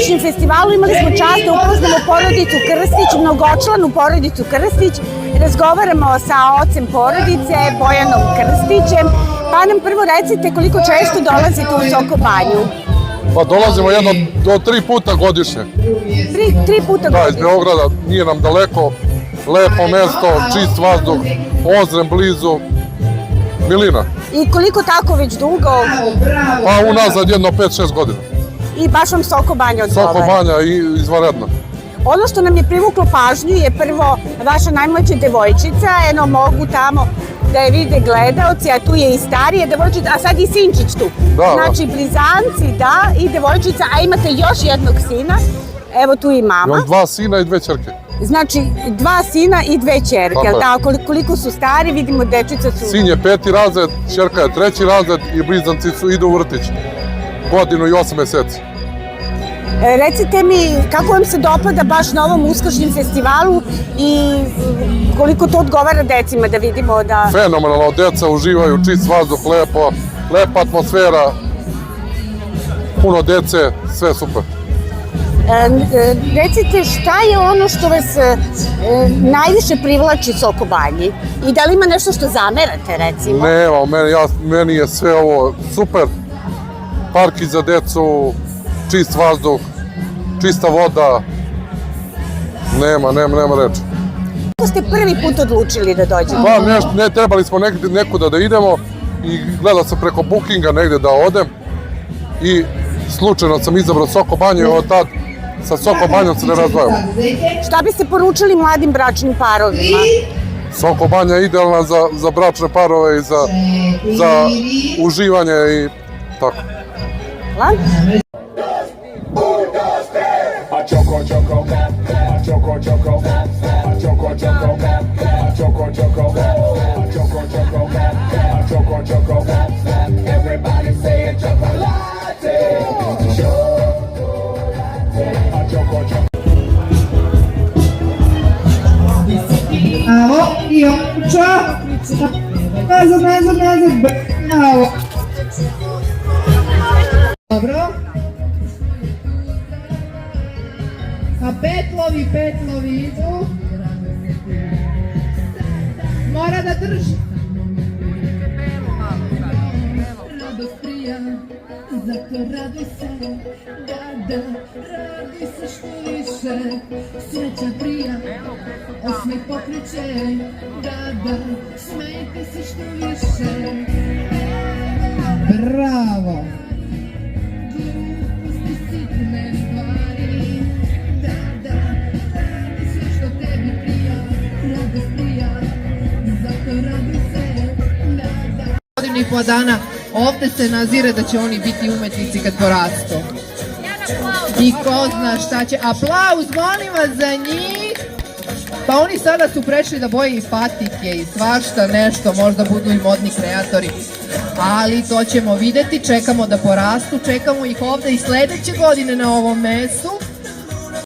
uskršnjem festivalu imali smo čast da upoznamo porodicu Krstić, mnogočlanu porodicu Krstić. Razgovaramo sa ocem porodice, Bojanom Krstićem. Pa nam prvo recite koliko često dolazite u Soko Banju? Pa dolazimo jedno do 3 puta godišnje. 3 puta godišnje? Da, iz Beograda, nije nam daleko, lepo mesto, čist vazduh, ozren blizu, milina. I koliko tako već dugo? Pa unazad jedno 5-6 godina. I baš vam Soko Banja odgovara? Soko Banja izvanredno. Ono što nam je privuklo pažnju je prvo vaša najmlađa devojčica, eno mogu tamo da je vide gledaoci, a tu je i starija devojčica, a sad i sinčić tu. Znači blizanci, da, i devojčica, a imate još jednog sina, evo tu i mama. Imam 2 sina i 2 ćerke. Znači 2 sina i 2 ćerke, ali tako, koliko su stari, vidimo dečica su... Sin je 5. razred, ćerka je 3. razred i blizanci idu u vrtić, godinu i 8 meseci. Recite mi, kako vam se dopada baš na ovom uskršnjem festivalu i koliko to odgovara decima da vidimo da... Fenomenalno, deca uživaju, čist vazduh, lepa atmosfera, puno dece, sve super. Recite, šta je ono što vas najviše privlači Soko Banji? I da li ima nešto što zamerate, recimo? Nema, meni je sve ovo super. Parki za decu, čist vazduh, čista voda, nema reči. Kako ste prvi put odlučili da dođete? Pa trebali smo nekuda da idemo i gledao sam preko bookinga negde da odem i slučajno sam izabrao Soko Banju i od tad sa Soko Banjom se ne razdvajamo. Šta biste poručili mladim bračnim parovima? Soko Banja je idealna za bračne parove i za uživanje i tako. Hvala. Io, ciao! Nazad, bravo! Dobro? A petlovi idu. Mora da drži. Radost prija, zato raduj se, da, raduj se što više. Sreća prija, osmeh pokreće, da, smejte se što više. Bravo! Gluposti sitne stvari, da, radi sve što tebi prija, radost prija, zato raduj se, da. Godinu i po dana ovde se nazire da će oni biti umetnici kad porastu. I ko zna šta će, aplauz molim vas za njih. Pa oni sada su prešli da boje i patike i svašta nešto, možda budu i modni kreatori. Ali to ćemo videti, čekamo da porastu, čekamo ih ovde i sledeće godine na ovom mestu.